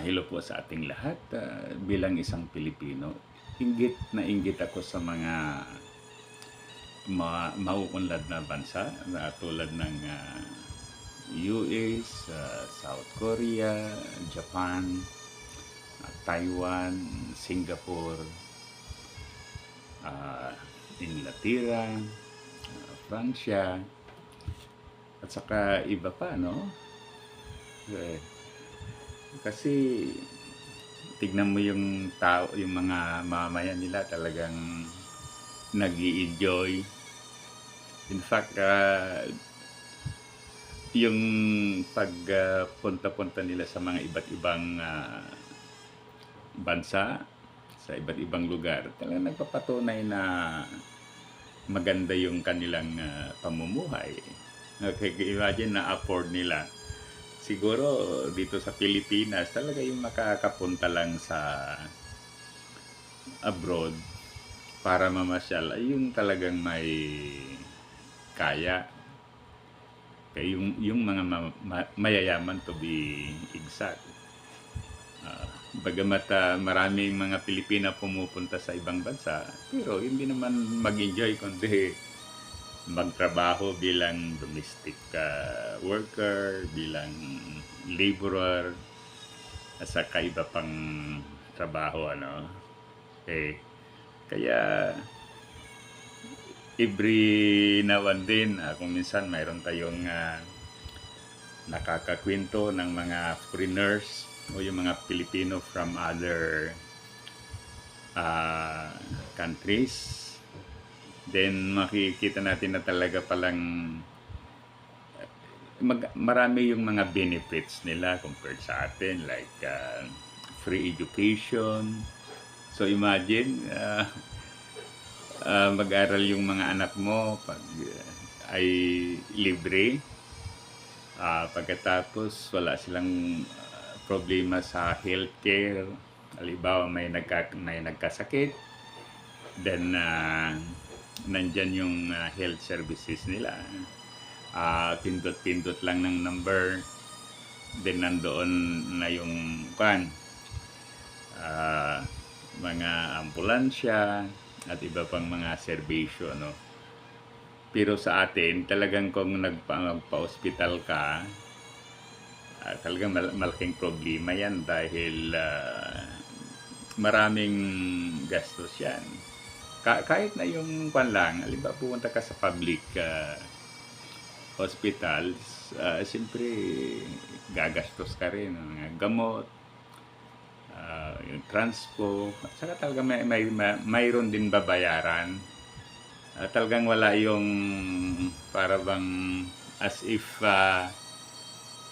Hello po sa ating lahat. Bilang isang Pilipino, inggit na inggit ako sa mga mauunlad na bansa na tulad ng US, South Korea, Japan, Taiwan, Singapore, Inglaterra, Francia, at saka iba pa, no? Eh, Kasi tignan mo yung tao, yung mga mamamayan nila talagang nag-i-enjoy. In fact, yung pagpunta-punta nila sa mga iba't ibang bansa, sa iba't ibang lugar, talagang nagpapatunay na maganda yung kanilang pamumuhay. Okay, imagine na afford nila. Siguro dito sa Pilipinas talaga yung makakapunta lang sa abroad para mamasyal ay yung talagang may kaya. Kaya yung mga mayayaman, to be exact. Bagamat maraming mga Pilipina pumupunta sa ibang bansa, pero hindi naman mag-enjoy kundi magtrabaho bilang domestic worker, bilang laborer, at saka iba pang trabaho, ano. Kaya every now and then, kung minsan mayroon tayong nakakakwento ng mga foreigners o yung mga Pilipino from other countries, then makikita natin na talaga palang marami yung mga benefits nila compared sa atin, like free education. So imagine, mag-aral yung mga anak mo pag ay libre. Pagkatapos wala silang problema sa healthcare. Halimbawa may nagkasakit, then nandyan yung health services nila. Pindot-pindot lang ng number, then nandoon na yung mga ambulansya at iba pang mga serbisyo, no? Pero sa atin talagang kung nagpa-hospital ka, talagang malaking problema yan dahil maraming gastos yan. Kahit na yung lang, halimbawa pumunta ka sa public hospitals, siyempre gagastos ka rin ng mga gamot, yung transpo, at saka talaga mayroon din babayaran. Talagang wala yung para bang as if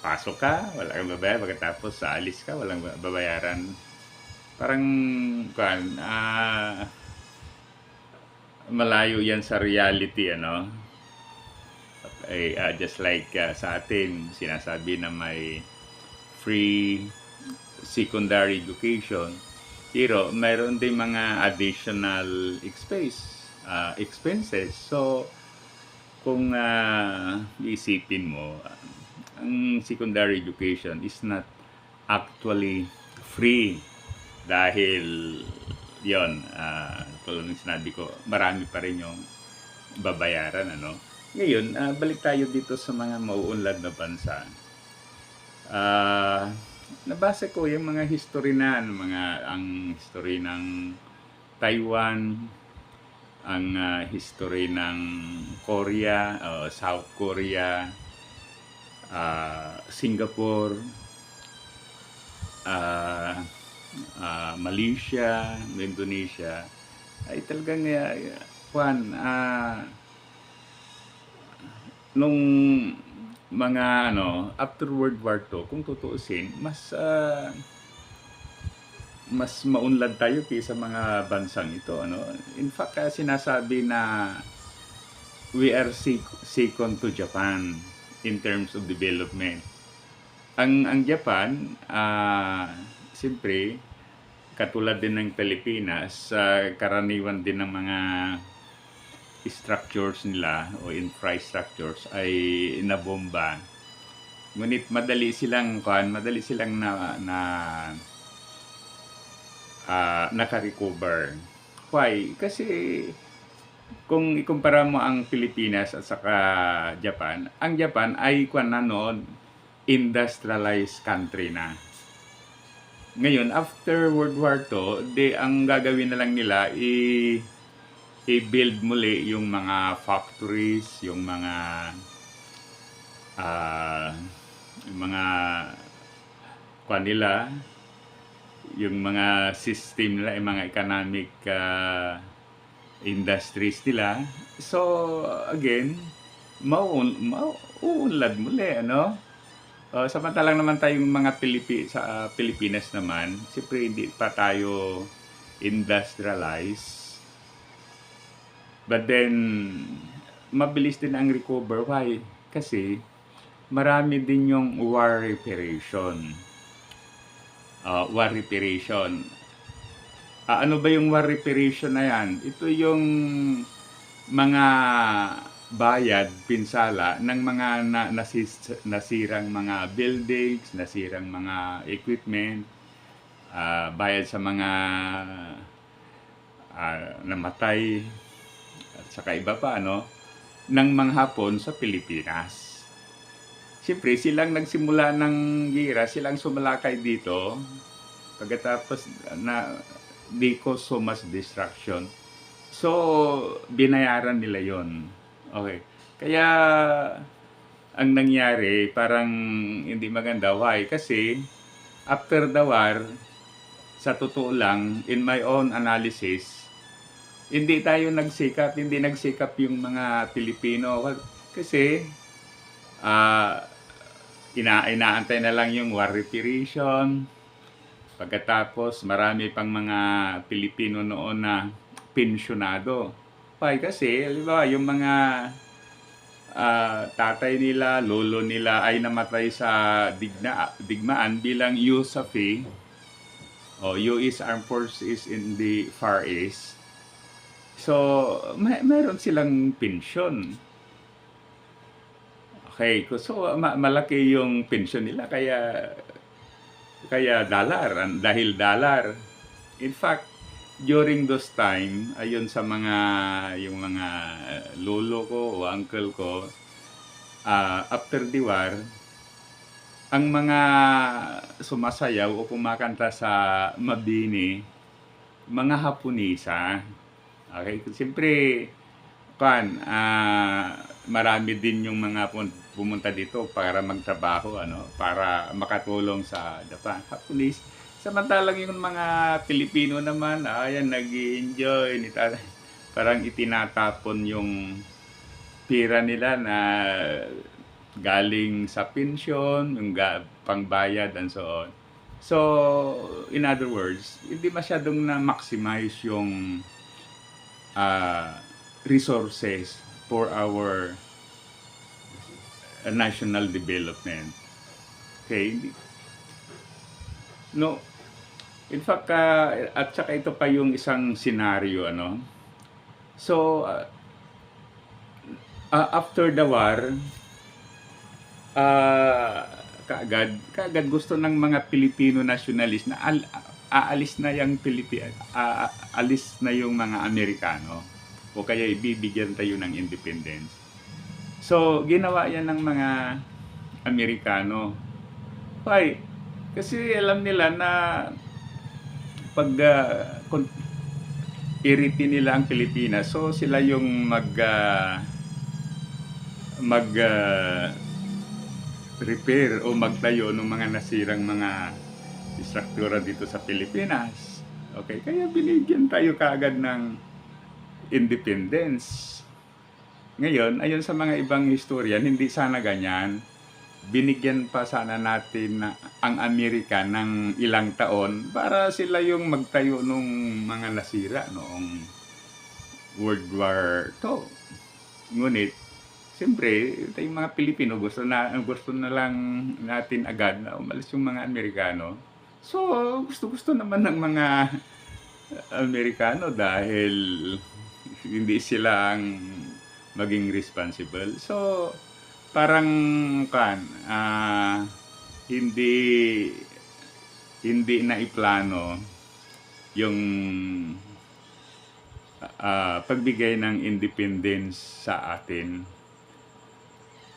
pasok ka, wala kang babayaran, pagkatapos alis ka, walang babayaran. Parang malayo yan sa reality, ano. Just like sa atin, sinasabi na may free secondary education, pero mayroon din mga additional expenses. So kung iisipin mo, ang secondary education is not actually free dahil yon, tulad ng sinabi ko, marami pa rin yung babayaran, ano. Ngayon, balik tayo dito sa mga mauunlad na bansa. Nabasa ko yung mga history ang history ng Taiwan, ang history ng Korea, South Korea, Singapore, Malaysia, Indonesia, ay talagang nung mga after World War II, kung tutuusin, mas maunlad tayo kaysa mga bansang ito, ano. In fact, sinasabi na we are second to Japan in terms of development. Ang Japan, siyempre, katulad din ng Pilipinas, karaniwan din ng mga structures nila o infrastructures ay nabomba Ngunit madali silang naka-recover. Why? Kasi kung ikumpara mo ang Pilipinas at saka Japan, ang Japan ay industrialized country na. Ngayon, after World War II, ang gagawin na lang nila i-build muli yung mga factories, ah, yung mga nila, yung mga system nila, yung mga economic industries nila. So, again, mauunlad muli, ano? Samantalang naman tayong mga sa Pilipinas naman, siyempre hindi pa tayo industrialized. But then, mabilis din ang recover. Why? Kasi, marami din yung war reparation. Ano ba yung war reparation na yan? Ito yung mga bayad, pinsala ng mga nasirang mga buildings, nasirang mga equipment, bayad sa mga namatay, at saka iba pa, ng mga Hapon sa Pilipinas. Siyempre, silang nagsimula ng gira, silang sumalakay dito, pagkatapos they cause so much destruction. So, binayaran nila yon. Okay. Kaya, ang nangyari, parang hindi maganda. Why? Kasi, after the war, sa totoo lang, in my own analysis, hindi nagsikap yung mga Pilipino. Kasi, inaantay na lang yung war reparation. Pagkatapos, marami pang mga Pilipino noon na pensyonado. Why? Kasi, halimbawa, yung mga tatay nila, lolo nila ay namatay sa digmaan bilang USAF, US Armed Forces in the Far East. So, mayroon silang pensyon. Okay, so malaki yung pensyon nila kaya dahil dollar. In fact, during those time, ayon sa yung mga lolo ko o uncle ko, after the war, ang mga sumasayaw o kumakanta sa Mabini, mga Haponesa. Okay, siyempre, marami din yung mga pumunta dito para magtrabaho, para makatulong sa Japan. Haponese. Samantalang yung mga Pilipino naman, ayan, nag-i-enjoy. Parang itinatapon yung pira nila na galing sa pensyon, yung pangbayad and so on. So, in other words, hindi masyadong na-maximize yung resources for our national development. Okay? No. In fact, at saka ito pa yung isang scenario, So, after the war, kaagad gusto ng mga Filipino nationalist na alis na yung mga Amerikano o kaya ibibigyan tayo ng independence. So, ginawa yan ng mga Amerikano. Why? Kasi alam nila na pag iriti nila ang Pilipinas, so sila yung repair o magtayo ng mga nasirang mga istruktura dito sa Pilipinas. Okay, kaya binigyan tayo kaagad ng independence. Ngayon, ayon sa mga ibang historian, hindi sana ganyan. Binigyan pa sana natin ang Amerika ng ilang taon para sila yung magtayo nung mga nasira noong World War II. Ngunit, siyempre, tayong mga Pilipino gusto na lang natin agad na umalis yung mga Amerikano. So, gusto naman ng mga Amerikano dahil hindi sila ang maging responsible. So, parang kan hindi hindi na iplano yung pagbigay ng independence sa atin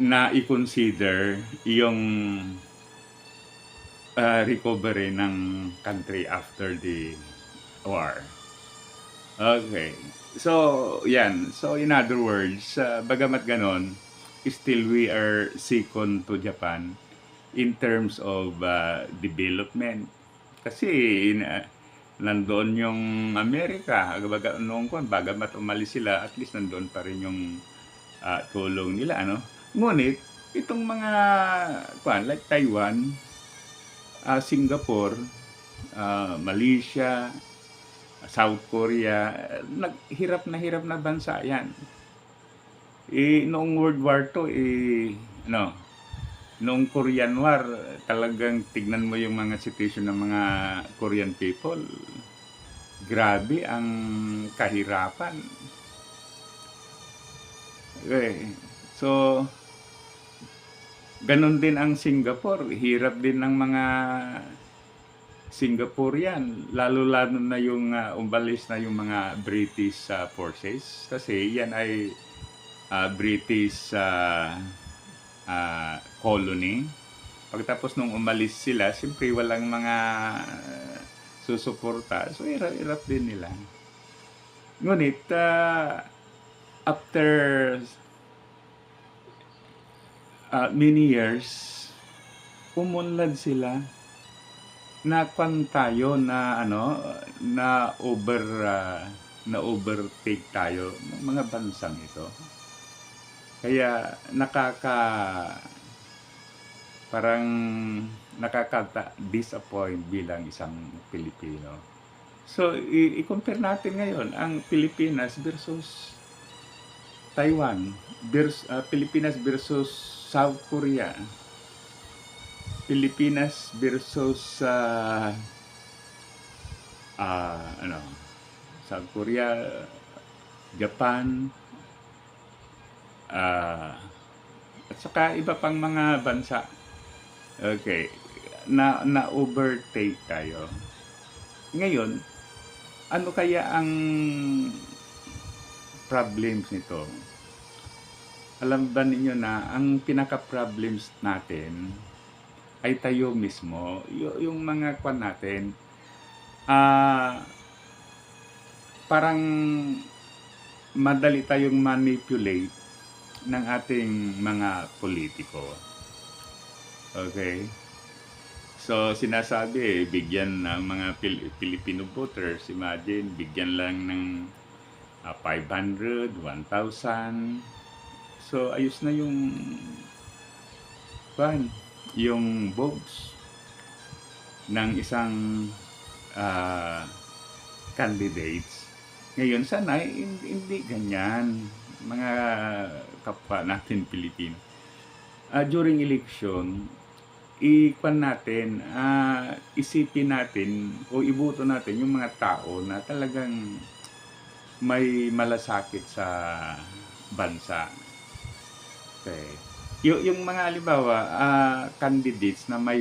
na i-consider yung recovery ng country after the war. Okay. So, yan. So, in other words, bagamat ganon, still we are second to Japan in terms of development. Kasi nandoon yung Amerika, noong bagamat umalis sila, at least nandoon pa rin yung tulong nila, ano? Ngunit, itong mga, like Taiwan, Singapore, Malaysia, South Korea, hirap na bansa yan. Noong World War II, noong Korean War, talagang tignan mo yung mga situation ng mga Korean people. Grabe ang kahirapan. Okay. So, ganon din ang Singapore. Hirap din ng mga Singaporean. Lalo-lalo na yung umalis na yung mga British forces. Kasi yan ay British colony. Pagtapos nung umalis sila, siyempre walang mga susuporta. So, hirap din nila. Ngunit, after many years, umunlad sila na tayo na na overtake tayo ng mga bansang ito. Kaya parang nakaka-disappoint bilang isang Pilipino. So, i-compare natin ngayon ang Pilipinas versus Taiwan, Pilipinas versus South Korea, Pilipinas versus South Korea, Japan, at saka iba pang mga bansa. Okay, na overtake tayo. Ngayon, ano kaya ang problems nito? Alam ba ninyo na ang pinaka-problems natin ay tayo mismo, yung mga natin, parang madali tayong manipulate ng ating mga politiko. Okay? So, sinasabi, bigyan ng mga Filipino voters, imagine, bigyan lang ng 500, 1,000. So, ayos na yung votes ng isang candidates. Ngayon, sana hindi ganyan, mga kapwa natin Pilipino. During election, isipin natin o iboto natin yung mga tao na talagang may malasakit sa bansa. Okay. Yung mga halimbawa, candidates na may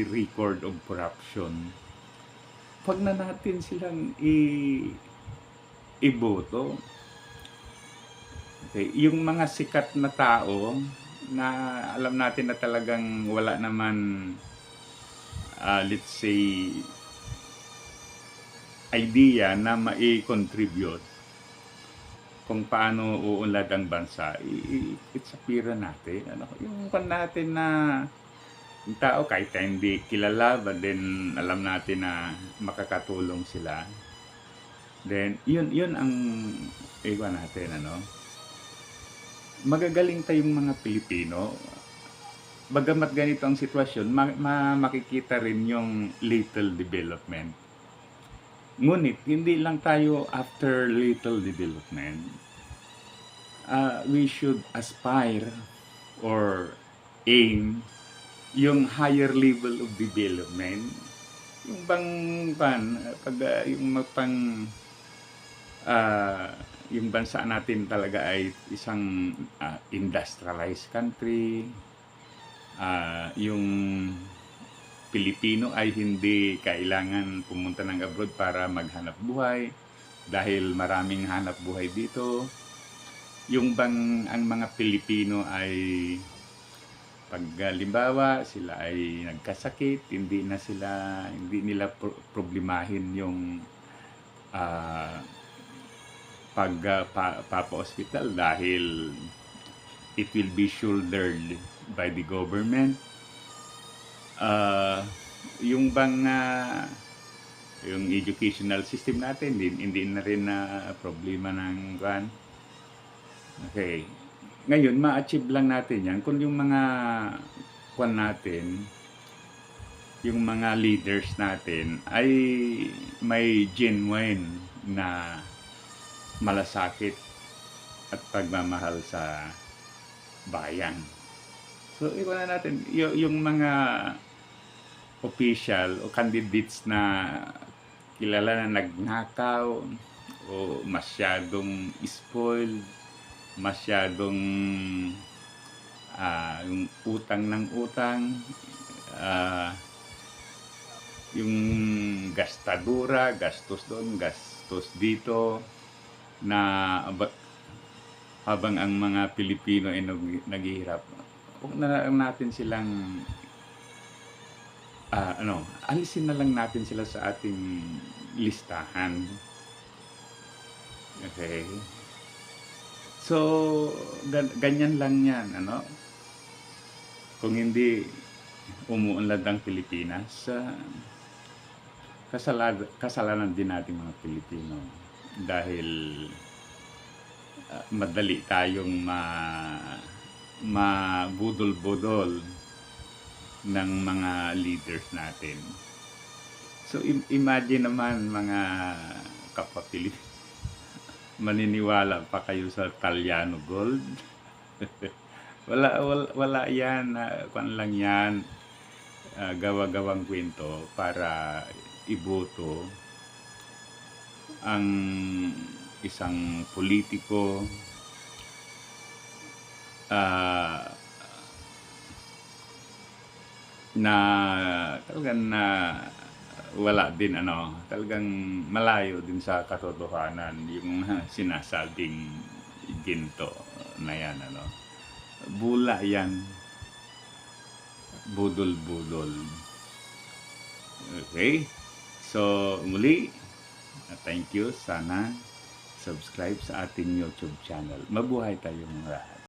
record of corruption, pag na natin silang iboto, okay, yung mga sikat na tao na alam natin na talagang wala naman, let's say, idea na mai-contribute kung paano uunlad ang bansa, itsapira natin. Yung natin na yung tao, kahit hindi kilala, but then alam natin na makakatulong sila. Then, yun ang natin, Magagaling tayong mga Pilipino. Bagamat ganito ang sitwasyon, makikita rin yung little development. Ngunit, hindi lang tayo after little development. We should aspire or aim yung higher level of development. Yung yung yung bansa natin talaga ay isang industrialized country. Yung Pilipino ay hindi kailangan pumunta ng abroad para maghanap buhay dahil maraming hanap buhay dito. Yung bang ang mga Pilipino ay pag halimbawa sila ay nagkasakit, hindi nila problemahin yung papa-hospital dahil it will be shouldered by the government. Yung bang yung educational system natin hindi na rin na problema ng kan. Okay. Ngayon ma-achieve lang natin yan kung yung mga kwan natin, yung mga leaders natin ay may genuine na malasakit at pagmamahal sa bayan. So, iwan na natin yung mga official o candidates na kilala na nagnakaw o masyadong spoiled, masyadong yung utang ng utang, yung gastadura, gastos doon, gastos dito, na habang ang mga Pilipino ay naghihirap. Huwag na lang natin silang alisin na lang natin sila sa ating listahan. Okay. So, ganyan lang yan, Kung hindi umuunlad ang Pilipinas, kasalanan din natin mga Pilipino dahil madali tayong mabudol-budol ng mga leaders natin. So imagine naman mga kapwa-Pilipino, maniniwala pa kayo sa Taliano Gold? wala yan, kung lang yan, gawa-gawang kwento para iboto ang isang politiko na talagang wala din talagang malayo din sa katotohanan yung sinasabing ginto na yan bula yan, budol-budol. Okay, so muli thank you, sana subscribe sa ating YouTube channel. Mabuhay tayong lahat.